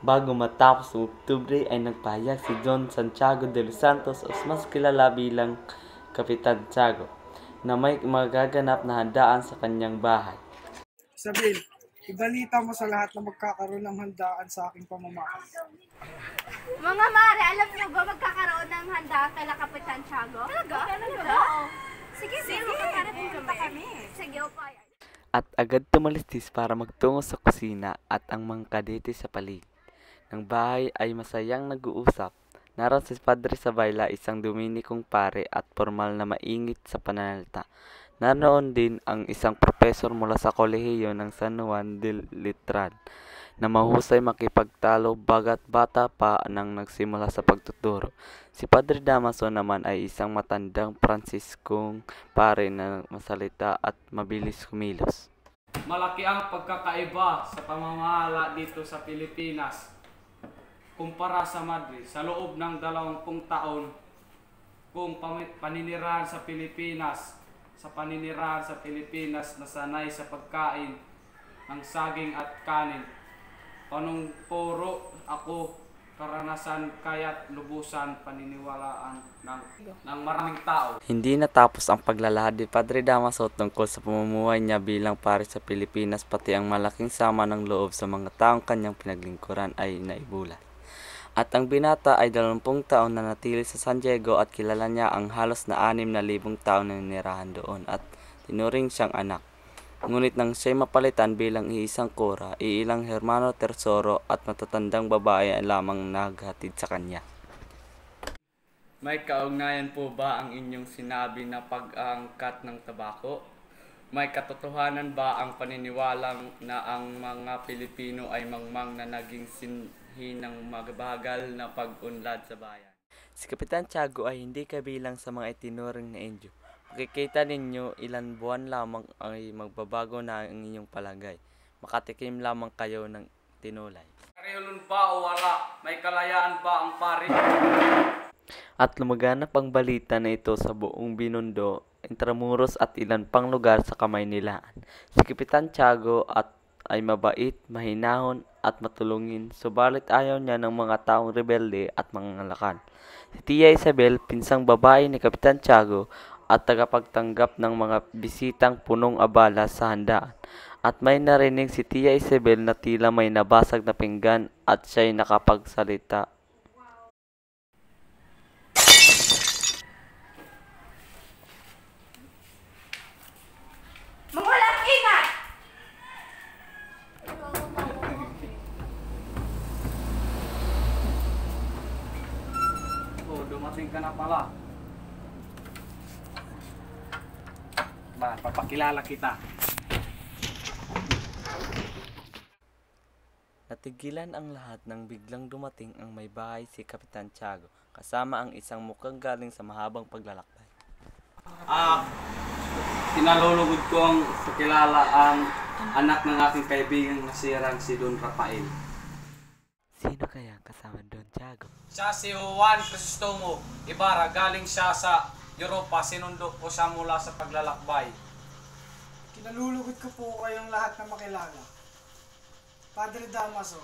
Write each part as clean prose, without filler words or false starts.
Bago matapos ang Oktubre ay nagpahayag si John Santiago de los Santos o mas kilala bilang Kapitan Tiago na may magaganap na handaan sa kanyang bahay. Sabil, ibalita mo sa lahat na magkakaroon ng handaan sa aking pamamahay. Mga mare, alam niyo ba magkakaroon ng handaan kay Kapitan Tiago? Talaga? Oo. Sige, makakarating kami. Sige, okay. At agad tumalistis para magtungo sa kusina at ang mga kadete sa paligid ng bahay ay masayang nag-uusap. Naroon si Padre Sabayla, isang Dominikong pare at formal na maingit sa pananalita. Naroon din ang isang profesor mula sa kolehiyo ng San Juan del Letran na mahusay makipagtalo bagat bata pa nang nagsimula sa pagtuturo. Si Padre Damaso naman ay isang matandang Fransiskong pare na masalita at mabilis kumilos. Malaki ang pagkakaiba sa pamamahala dito sa Pilipinas kumpara sa Madrid. Sa loob ng 20 taon kung paninirahan sa Pilipinas, na sanay sa pagkain ng saging at kanin. Panong puro ako karanasan kaya't lubusan paniniwalaan ng maraming tao. Hindi natapos ang paglalahad ni Padre Damaso tungkol sa pamumuhay niya bilang pare sa Pilipinas, pati ang malaking sama ng loob sa mga taong kanyang pinaglingkuran ay naibulat. At ang binata ay 20 taon na natili sa San Diego at kilala niya ang halos na 6,000 tao na ninirahan doon at tinuring siyang anak. Ngunit nang siya'y mapalitan bilang iisang kura, iilang Hermano Tersoro at matatandang babae lamang naghatid sa kanya. May kaugnayan po ba ang inyong sinabi na pag-aangkat ng tabako? May katotohanan ba ang paniniwalang na ang mga Pilipino ay mangmang na naging sinhi ng magabagal na pag-unlad sa bayan? Si Kapitan Tiago ay hindi kabilang sa mga itinuring na Indio. Makikita ninyo ilan buwan lamang ay magbabago na ang inyong palagay. Makatikim lamang kayo ng tinulay. Karehulun ba o wala? May kalayaan ba ang pari? At lumaganap ang balita na ito sa buong Binondo, Intramuros at ilan pang lugar sa Kamaynilaan. Si Kapitan Tiago ay mabait, mahinahon at matulungin, subalit ayaw niya ng mga taong rebelde at mangangalakal. Si Tia Isabel, pinsang babae ni Kapitan Tiago at tagapagtanggap ng mga bisitang punong abala sa handaan. At may narinig si Tia Isabel na tila may nabasag na pinggan at siya'y nakapagsalita. Mawalang ingat! Oh, dumating ka na pala. Papakilala kita. Natigilan ang lahat nang biglang dumating ang may bahay si Kapitan Tiago, kasama ang isang mukhang galing sa mahabang paglalakbay. Tinalulugod ko ang pakilala ang anak ng aking kaibigan na si Don Rafael. Sino kaya kasama Don Tiago? Siya si Juan Crisostomo Ibarra. Galing siya sa Europa. Sinundo ko siya mula sa paglalakbay. Kinalulugod ko po kayong lahat na makilala. Padre Damaso,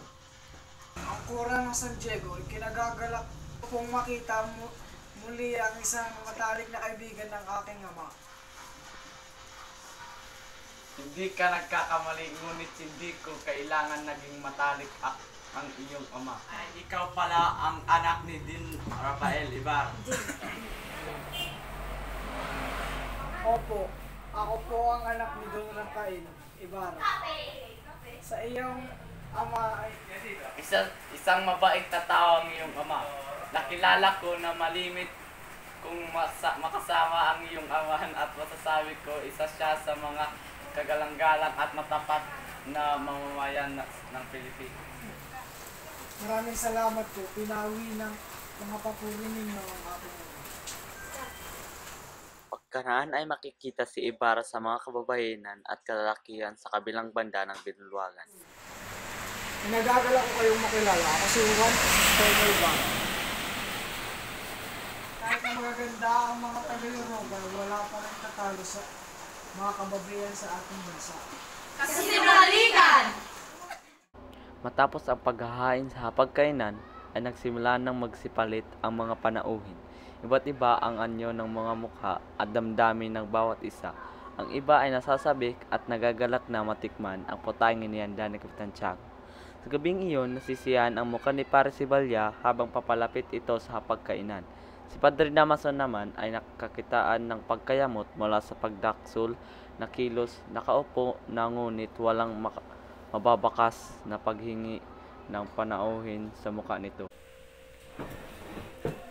ang kura ng San Diego ay kinagagalak ko pong makita muli ang isang matalik na kaibigan ng aking ama. Hindi ka nagkakamali, ngunit hindi ko kailangan naging matalik ang iyong ama. Ay, ikaw pala ang anak ni Din Rafael Ibarra. Opo, ako po ang anak ni Don Rafael Ibarra. Sa iyong ama ay... Isang mabait na tao ang iyong ama. Nakilala ko na malimit kung makasama ang iyong amahan at masasabi ko isa siya sa mga kagalang-galang at matapat na mamamayan ng Pilipinas. Maraming salamat po. Pinawi ng mga papuri ninyo ang aking ama. Pagkaraan ay makikita si Ibarra sa mga kababayanan at kalalakihan sa kabilang banda ng Binulwagan. Nagagalak ko kayong makilala. Ako si Juan Crisostomo Ibarra. Kahit na magaganda ang mga taga-Europa, wala pa rin tatalo sa mga kababayan sa ating bansa. Kasinungalingan! Matapos ang paghahain sa hapagkainan, ay nagsimula ng magsipalit ang mga panauhin. Iba't iba ang anyo ng mga mukha at damdamin ng bawat isa. Ang iba ay nasasabik at nagagalak na matikman ang putahing inihanda ni Kapitan Tiago. Sa gabing iyon, nasisiyahan ang mukha ni Pare Sibalya habang papalapit ito sa hapagkainan. Si Padre Damaso naman ay nakakitaan ng pagkayamot mula sa pagdaksul na kilos, nakaupo na ngunit walang mababakas na paghingi ng panauhin sa mukha nito.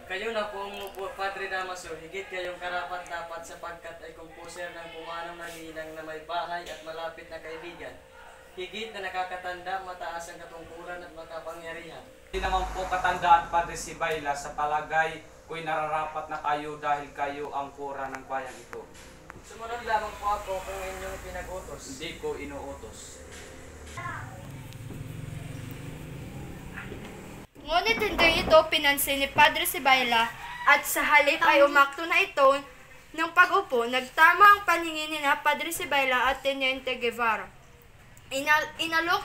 Kayo na pong Padre Damaso, higit kayong karapat-dapat sapagkat ay composer ng pumanong naginang na may bahay at malapit na kaibigan. Higit na nakakatanda, mataas ang katungkulan at makapangyarihan. Hindi naman po katandaan, Padre Sibayla, sa palagay ko'y nararapat na kayo dahil kayo ang kura ng bayang ito. Sumunod lamang po ako kung inyong pinag-utos. Hindi ko inuutos. Ngunit hindi ito pinansin ni Padre Sibayla at sa halip ay umakto na ito ng pag-upo. Nagtama ang paningin ni na Padre Sibayla at Teniente Guevara. Inalok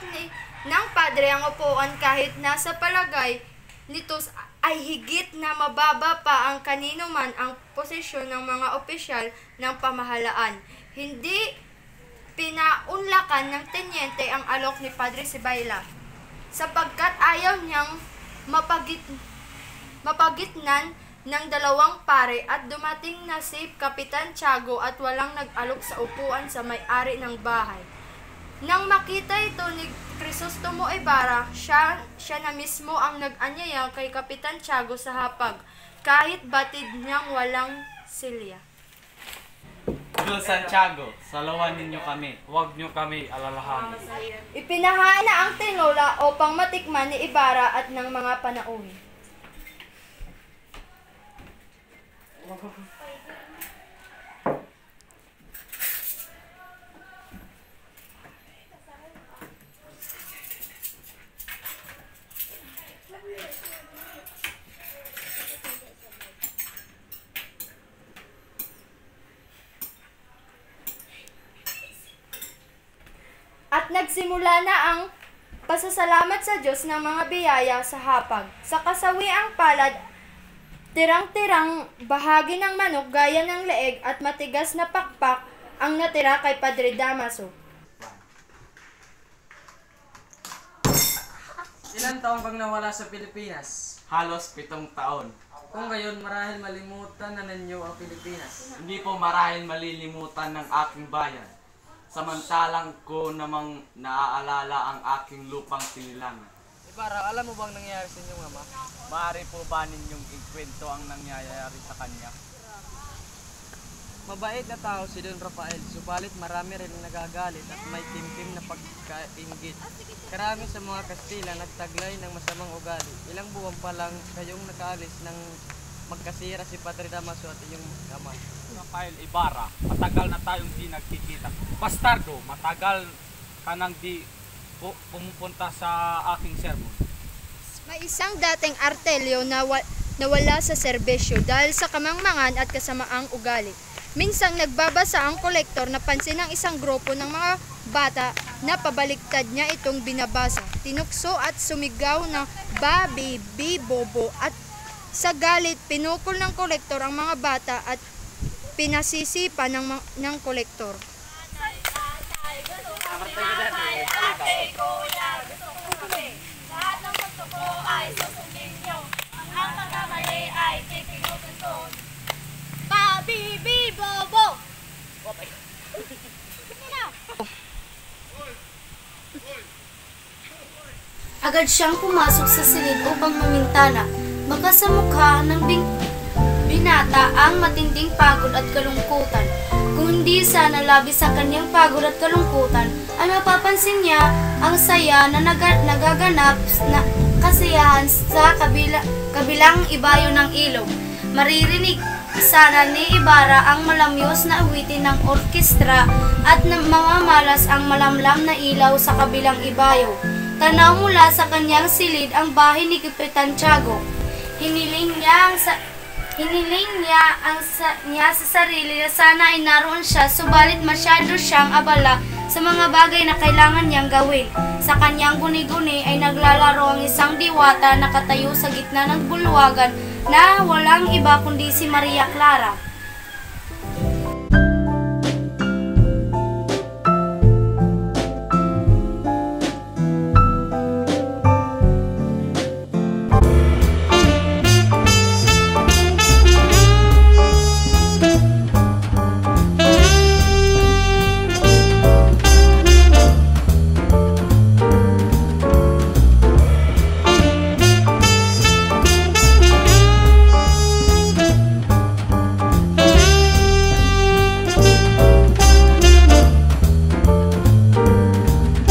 ng padre ang upuan kahit nasa palagay nito ay higit na mababa pa ang kanino man ang posisyon ng mga opisyal ng pamahalaan. Hindi pinaunlakan ng tenyente ang alok ni Padre Sibayla sapagkat ayaw niyang mapagitnan ng dalawang pare at dumating na si Kapitan Tiago at walang nag-alok sa upuan sa may-ari ng bahay. Nang makita ito ni Crisostomo Ibarra, siya na mismo ang nag-anyaya kay Kapitan Tiago sa hapag, kahit batid niyang walang silya. Don Santiago, salawan ninyo kami. Huwag nyo kami alalahanin. Ipinahain na ang tinola upang matikman ni Ibarra at ng mga panauhin. At nagsimula na ang pasasalamat sa Diyos ng mga biyaya sa hapag. Sa kasawiang palad, tirang-tirang bahagi ng manok gaya ng leeg at matigas na pakpak ang natira kay Padre Damaso. Ilan taong kang nawala sa Pilipinas? Halos 7 taon. Kung gayon, marahil malimutan na ninyo ang Pilipinas. Hindi po marahil malilimutan ng aking bayan. Samantalang ko namang naaalala ang aking lupang sinilangan. Ibarra, alam mo bang nangyari sa inyong ama? Maaari po ba ninyong ikwento ang nangyayari sa kanya? Mabait na tao si Don Rafael, subalit marami rin nagagalit at may timtim na pagkaingit. Karami sa mga Kastila nagtaglay ng masamang ugali. Ilang buwan pa lang kayong nakaalis ng magkasira si Padre Damaso at iyong ama. Rafael Ibarra, matagal na tayong di nagkikita. Bastardo, matagal ka nang di pumupunta sa aking sermon. May isang dating artelyo na nawala sa serbisyo dahil sa kamangmangan at kasamaang ugali. Minsang nagbabasa ang kolektor na pansin ng isang grupo ng mga bata na pabaliktad niya itong binabasa. Tinukso at sumigaw ng babi, bibobo at sa galit pinukol ng kolektor ang mga bata at pinasisipa ng kolektor. Lahat ng gusto ko ay susundin nyo. Ang mga mali ay tipinutuntun. Babi, bobo! Agad siyang pumasok sa silid upang mamintana. Baka sa mukha ng binata ang matinding pagod at kalungkutan. Kung hindi sana labis sa kanyang pagod at kalungkutan, ay mapapansin niya ang saya na nagaganap na kasiyahan sa kabilang ibayo ng ilog. Maririnig sana ni Ibarra ang malamyos na awitin ng orkestra at mamamalas ang malamlam na ilaw sa kabilang ibayo. Tanaw mula sa kanyang silid ang bahay ni Kapitan Tiago. Hiniling niya sa sarili na sana ay naroon siya, subalit masyado siyang abala sa mga bagay na kailangan niyang gawin. Sa kanyang guni-guni ay naglalaro ang isang diwata na nakatayo sa gitna ng bulwagan na walang iba kundi si Maria Clara.